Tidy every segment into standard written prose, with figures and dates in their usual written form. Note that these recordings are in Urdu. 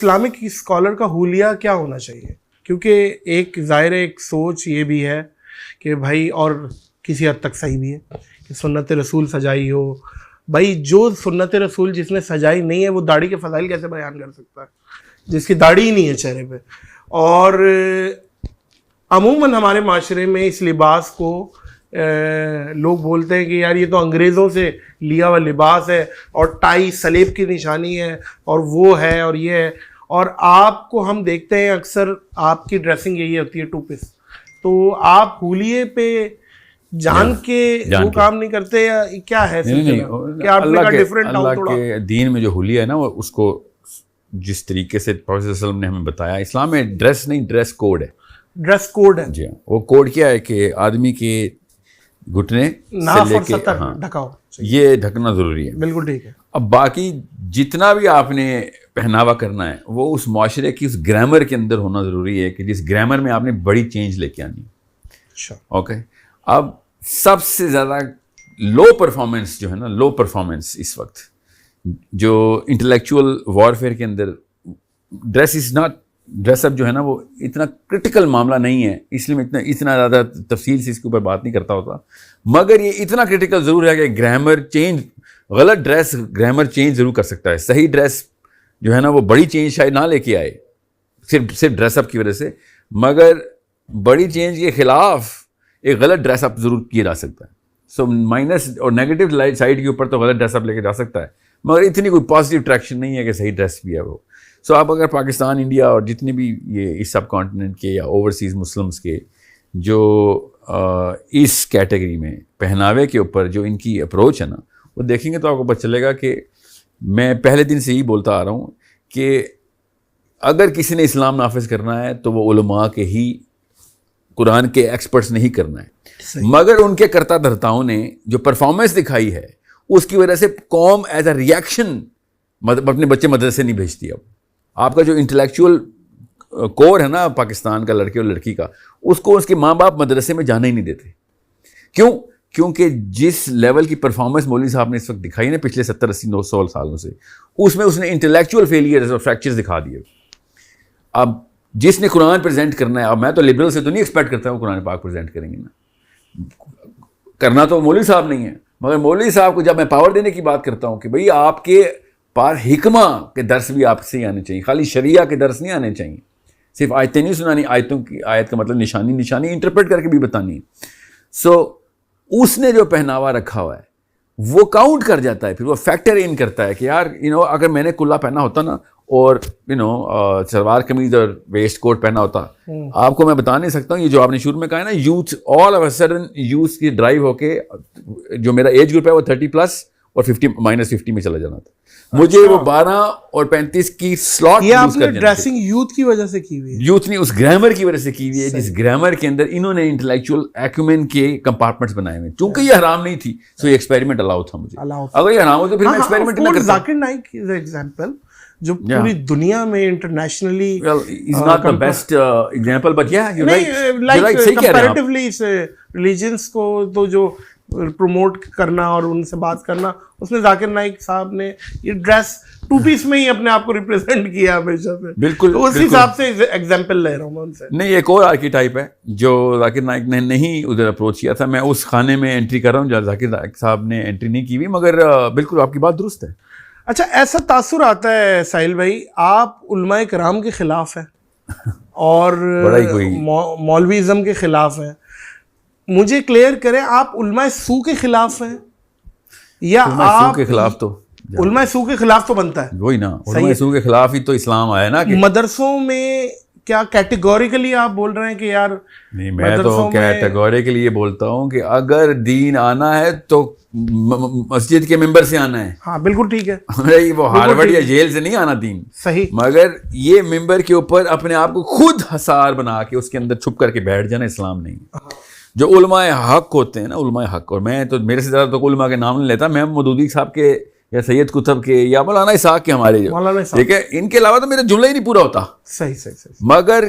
اسلامک اسکالر کا حلیہ کیا ہونا چاہیے؟ کیونکہ ایک ظاہر ایک سوچ یہ بھی ہے کہ بھائی، اور کسی حد تک صحیح بھی ہے، کہ سنت رسول سجائی ہو. بھائی جو سنت رسول جس نے سجائی نہیں ہے وہ داڑھی کے فضائل کیسے بیان کر سکتا ہے جس کی داڑھی ہی نہیں ہے چہرے پہ؟ اور عموماً ہمارے معاشرے میں اس لباس کو لوگ بولتے ہیں کہ یار یہ تو انگریزوں سے لیا ہوا لباس ہے، اور ٹائی سلیب کی نشانی ہے، اور وہ ہے اور یہ ہے. اور آپ کو ہم دیکھتے ہیں اکثر آپ کی ڈریسنگ یہی ہوتی ہے ٹو پیس. تو آپ حلیے پہ جان کے وہ کام نہیں کرتے یا کیا ہے؟ اللہ کے دین میں جو حلیہ ہے نا، وہ اس کو جس طریقے سے پروفیسر صلی اللہ علیہ وسلم نے ہمیں بتایا، اسلام میں ڈریس نہیں، ڈریس کوڈ ہے. ڈریس کوڈ ہے جی. وہ کوڈ کیا ہے کہ آدمی کے گھٹنے سے لے کے ڈھکا ہو، یہ ڈھکنا ضروری ہے. بالکل ٹھیک ہے. اب باقی جتنا بھی آپ نے پہناوا کرنا ہے وہ اس معاشرے کی اس گرامر کے اندر ہونا ضروری ہے، کہ جس گرامر میں آپ نے بڑی چینج لے کے آنی. اچھا اوکے. اب سب سے زیادہ لو پرفارمنس جو ہے نا، لو پرفارمنس اس وقت جو انٹلیکچوئل وارفیئر کے اندر dress is not dress up جو ہے نا، وہ اتنا کرٹیکل معاملہ نہیں ہے، اس لیے میں اتنا زیادہ تفصیل سے اس کے اوپر بات نہیں کرتا ہوتا. مگر یہ اتنا کرٹیکل ضرور ہے کہ گرامر چینج، غلط ڈریس گرامر چینج ضرور کر سکتا ہے. صحیح ڈریس جو ہے نا وہ بڑی چینج شاید نہ لے کے آئے صرف ڈریس اپ کی وجہ سے، مگر بڑی چینج کے خلاف ایک غلط ڈریس اپ ضرور کیا جا سکتا ہے. سو مائنس اور نیگیٹو سائڈ کے اوپر تو غلط ڈریس اپ لے کے جا سکتا ہے، مگر اتنی کوئی پازیٹیو ٹریکشن نہیں ہے کہ صحیح ڈریس بھی ہے وہ. سو آپ اگر پاکستان، انڈیا اور جتنے بھی یہ اس سب کانٹیننٹ کے یا اوورسیز مسلمس کے جو اس کیٹیگری میں پہناوے کے اوپر جو ان کی اپروچ ہے نا، وہ دیکھیں گے تو آپ کو پتہ چلے گا کہ میں پہلے دن سے ہی بولتا آ رہا ہوں کہ اگر کسی نے اسلام نافذ کرنا ہے تو وہ علماء کے ہی، قرآن کے ایکسپرٹس نہیں کرنا ہے. مگر ان کے کرتا دھرتاؤں نے جو پرفارمنس دکھائی ہے اس کی وجہ سے قوم ایز اے ریئیکشن اپنے بچے مدرسے نہیں بھیجتی. اب آپ کا جو انٹلیکچوئل کور ہے نا پاکستان کا، لڑکے اور لڑکی کا، اس کو اس کے ماں باپ مدرسے میں جانے ہی نہیں دیتے. کیوں؟ کیونکہ جس لیول کی پرفارمنس مولوی صاحب نے اس وقت دکھائی نا پچھلے 70-80-100 سالوں سے، اس میں اس نے انٹلیکچوئل فیلئرز اور فریکچرز دکھا دیے. اب جس نے قرآن پریزنٹ کرنا ہے، اب میں تو لبرل سے تو نہیں ایکسپیکٹ کرتا ہوں قرآن پاک پریزنٹ کریں گے نا، کرنا تو مولوی صاحب نہیں ہے. مگر مولوی صاحب کو جب میں پاور دینے کی بات کرتا ہوں کہ بھئی آپ کے پار حکمہ کے درس بھی آپ سے ہی آنے چاہیے، خالی شریعہ کے درس نہیں آنے چاہیے، صرف آیتیں نہیں سنانی، آیتوں کی آیت کا مطلب نشانی انٹرپریٹ کر کے بھی بتانی ہے. سو اس نے جو پہناوا رکھا ہوا ہے وہ کاؤنٹ کر جاتا ہے، پھر وہ فیکٹر ان کرتا ہے کہ یار اگر میں نے کلا پہنا ہوتا نا اور سلوار قمیض اور ویسٹ کوٹ پہنا ہوتا، آپ کو میں بتا نہیں سکتا ہوں. یہ جو آپ نے شروع میں کہا ہے نا، youth all of a sudden youth کی ڈرائیو ہو کے، جو میرا ایج گروپ ہے وہ 30+ اور 50 میں چلا جانا تھا. مجھے وہ 12 اور 35 کی سلاٹ یوز کر جانا. ڈریسنگ یوتھ کی وجہ سے کی ہوئی ہے، یوتھ نے اس گرامر کی وجہ سے کی ہوئی ہے، جس گرامر کے اندر انہوں نے انٹلیکچوئل ایکومن کے کمپارٹمنٹس بنائے ہوئے. چونکہ یہ حرام نہیں تھی، سو یہ ایکسپیریمنٹ الاؤ تھا مجھے. اگر یہ حرام ہو تو پھر میں ایکسپیریمنٹ نہ کرتا. ذاکر نائک از ایگزامپل جو پوری دنیا میں internationally is not the best example, but یا یو رائٹ، صحیح کہہ رہے ہیں آپ. کمپیریٹیولی ریلیجنس کو تو جو پروموٹ کرنا اور ان سے بات کرنا، اس میں ذاکر نائک صاحب نے یہ ڈریس ٹو پیس میں ہی اپنے آپ کو ریپرزینٹ کیا ہمیشہ سے. بالکل اس حساب سے ایگزامپل لے رہا ہوں میں ان سے. نہیں، ایک اور آرکی ٹائپ ہے جو ذاکر نائک نے نہیں ادھر اپروچ کیا تھا. میں اس خانے میں انٹری کر رہا ہوں جہاں ذاکر نائک صاحب نے انٹری نہیں کی ہوئی، مگر بالکل آپ کی بات درست ہے. اچھا، ایسا تاثر آتا ہے ساحل بھائی آپ علماء کرام کے خلاف ہیں اور مولویزم کے خلاف ہیں. مجھے کلیئر کریں، آپ علماء سو کے خلاف ہیں یا آپ کے خلاف؟ تو علماء سو کے خلاف تو بنتا ہے وہی نا، علماء سو کے خلاف ہی تو اسلام آیا نا. کہ مدرسوں میں کیا کیٹیگوریکلی آپ بول رہے ہیں کہ یار نہیں؟ میں تو کیٹیگوریکلی یہ بولتا ہوں کہ اگر دین آنا ہے تو مسجد کے ممبر سے آنا ہے. ہاں بالکل ٹھیک ہے، وہ ہارورڈ یا جیل سے نہیں آنا دین. صحیح. مگر یہ ممبر کے اوپر اپنے آپ کو خود حصار بنا کے اس کے اندر چھپ کر کے بیٹھ جانا اسلام نہیں. جو علماء حق ہوتے ہیں نا، علماء حق، اور میں تو میرے سے زیادہ تو علماء کے نام نہیں لیتا، میں مودودی صاحب کے یا سید قطب کے یا مولانا اسحاق کے، ہمارے جو ٹھیک ہے، ان کے علاوہ تو میرا جملہ ہی نہیں پورا ہوتا. صحیح. مگر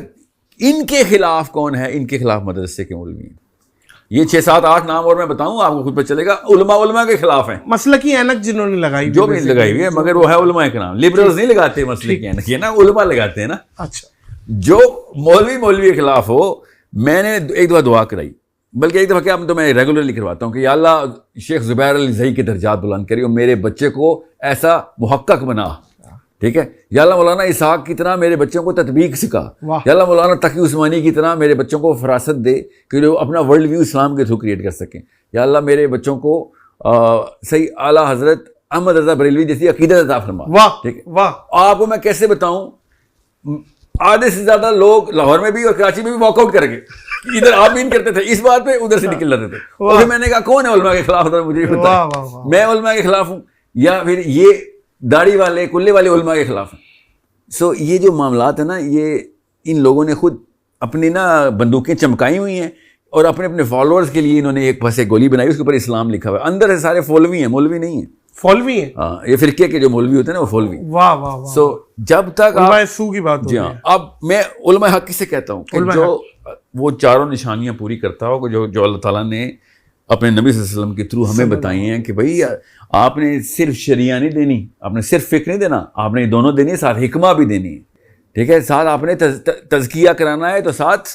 ان کے خلاف کون ہے؟ ان کے خلاف مدرسے کے مولوی ہیں. یہ 6 7 8 نام اور میں بتاؤں آپ کو خود پتہ چلے گا. علماء کے خلاف ہیں, مسلکی اینک جنہوں نے لگائی جو بھی لگائی ہوئی ہے, مگر وہ ہے علماء کے نام. لبرلز نہیں لگاتے مسلکی اینک, یہ نا علماء لگاتے ہیں نا. اچھا, جو مولوی کے خلاف ہو, میں نے ایک دفعہ دعا کرائی, بلکہ ایک دفعہ کیا تو میں ریگولرلی کرواتا ہوں کہ یا اللہ شیخ زبیر علی زئی کے درجات بلند کری اور میرے بچے کو ایسا محقق بنا, ٹھیک ہے. یا اللہ مولانا اسحاق کی طرح میرے بچوں کو تطبیق سکھا. یا اللہ مولانا تقی عثمانی کی طرح میرے بچوں کو فراست دے کہ جو اپنا ورلڈ ویو اسلام کے تھرو کریٹ کر سکیں. یا اللہ میرے بچوں کو صحیح اعلیٰ حضرت احمد رضا بریلوی جیسی عقیدت عطا فرما. ٹھیک ہے. آپ کو میں کیسے بتاؤں, آدھے سے زیادہ لوگ لاہور میں بھی اور کراچی میں بھی واک آؤٹ کر گئے, ادھر آمین کرتے تھے اس بات پہ, ادھر سے نکل رہے تھے. اور پھر میں نے کہا کون ہے علماء کے خلاف, مجھے بتایا. میں علماء کے خلاف ہوں یا پھر یہ داڑھی والے کلے والے علماء کے خلاف ہیں. سو یہ جو معاملات ہیں نا, یہ ان لوگوں نے خود اپنی نا بندوقیں چمکائی ہوئی ہیں اور اپنے اپنے فالوورز کے لیے انہوں نے ایک بس ایک گولی بنائی, اس کے اوپر اسلام لکھا ہوا ہے. اندر سے سارے فولوی ہیں, مولوی نہیں ہیں. فولوی ہیں, ہاں, یہ فرقے کے جو مولوی ہوتے ہیں نا وہ فولوی. واہ واہ واہ. سو جب تک علماء سو کی بات جی ہاں, اب میں علماء حق کس سے کہتا ہوں کہ جو وہ چاروں نشانیاں پوری کرتا ہو جو اللہ تعالیٰ نے اپنے نبی صلی اللہ علیہ وسلم کے تھرو ہمیں بتائی ہیں کہ بھائی آپ نے صرف شریعہ نہیں دینی, آپ نے صرف فقہ نہیں دینا, آپ نے دونوں دینی ہے, ساتھ حکمہ بھی دینی ہے. ٹھیک ہے, ساتھ آپ نے تزکیہ کرانا ہے تو ساتھ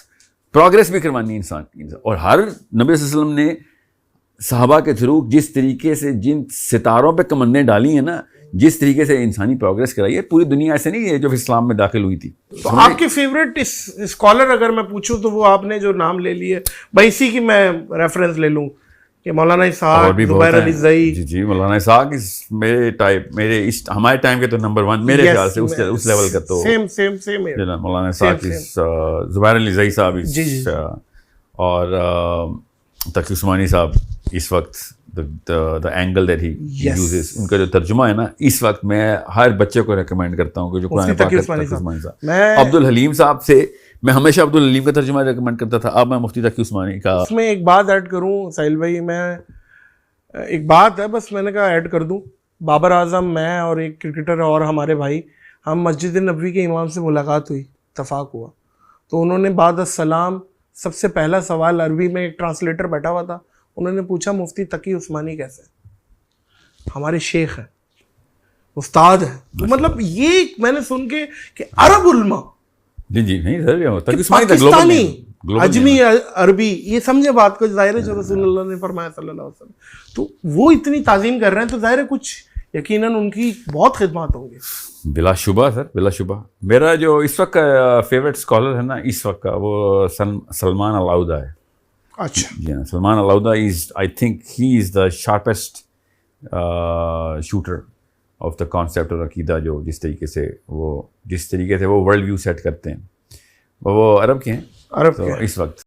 پروگریس بھی کروانی ہے انسان کی. اور ہر نبی صلی اللہ علیہ وسلم نے صحابہ کے تھرو جس طریقے سے جن ستاروں پہ کمندیں ڈالی ہیں نا, جس طریقے سے انسانی پروگریس کرائی ہے, پوری دنیا ایسے نہیں ہے جو اسلام میں داخل ہوئی تھی. تو آپ کے فیوریٹ اسکالر اگر میں پوچھوں تو وہ آپ نے جو نام لے لیے, بھائی اسی کی میں ریفرنس لے لوں کہ مولانا اسحاق, زبیر علی زئی. جی مولانا اسحاق میرے ہمارے ٹائم کے تو نمبر 1 میرے خیال سے اس لیول کا تو سیم مولانا اسحاق, زبیر علی زئی صاحب, اور تقی عثمانی صاحب. اس وقت the angle that he uses, ان کا جو ترجمہ ہے نا, اس وقت میں ہر بچے کو ریکمینڈ کرتا ہوں کہ جو قرآن پاک تقی عثمانی صاحب, عبدالحلیم صاحب سے میں ہمیشہ عبدالحلیم کا ترجمہ ریکمینڈ کرتا تھا. اب میں مفتی تقی عثمانی کا. اس میں ایک بات ایڈ کروں ساحل بھائی, میں ایک بات ہے بس میں نے کہا ایڈ کر دوں. بابر اعظم, میں اور ایک کرکٹر اور ہمارے بھائی, ہم مسجد نبوی کے امام سے ملاقات ہوئی, اتفاق ہوا, تو انہوں نے بعد السلام سب سے پہلا سوال, عربی میں ایک ٹرانسلیٹر بیٹھا ہوا تھا, انہوں نے پوچھا مفتی تقی عثمانی کیسے, ہمارے شیخ ہیں, استاد ہیں. تو مطلب یہ میں نے سن کے کہ عرب علماء, جی نہیں سر, پاکستانی اجمی عربی, یہ سمجھے بات کو, ظاہر ہے جو رسول اللہ نے فرمایا صلی اللہ علیہ وسلم, تو وہ اتنی تعظیم کر رہے ہیں, تو ظاہر ہے کچھ یقیناً ان کی بہت خدمات ہوں گی. بلا شبہ سر, بلا شبہ. میرا جو اس وقت کا فیوریٹ اسکالر ہے نا اس وقت کا, وہ سلمان علاؤدہ ہے. اچھا, جی ہاں, سلمان علاؤدہ I think he is the sharpest shooter of the concept اور عقیدہ, جو جس طریقے سے وہ ورلڈ ویو سیٹ کرتے ہیں. وہ عرب کے ہیں, عرب کے اس وقت